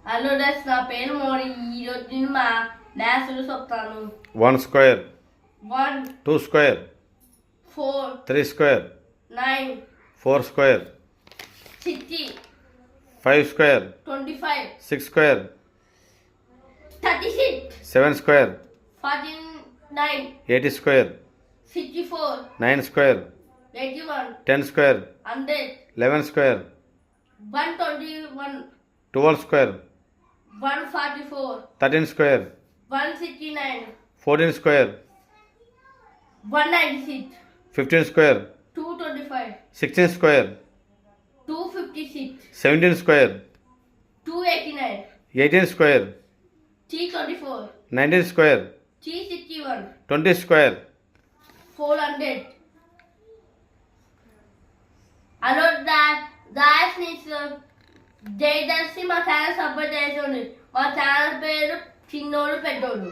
Hello DOS నా పేరు మోడీ. ఈరోజు నేను మా మ్యాథ్స్ చెప్తాను. 1 square, 1 2 square, 4 3 square, 9 4 square, 60 5 square, 25 6 square, 36 7 square, 49 80 square, 64 9 square, 81 10 square, 100 11 square, 121 12 square, 144 13 square, 169 14 square, 196 15 square, 225 16 square, 256 17 square, 289 18 square, 324 19 square, 361 20 square. 400. Hello, that's జయదర్శి మా channel support చేసేవాడు. మా ఛానల్ పేరు చిన్నోడు పెద్దోడు.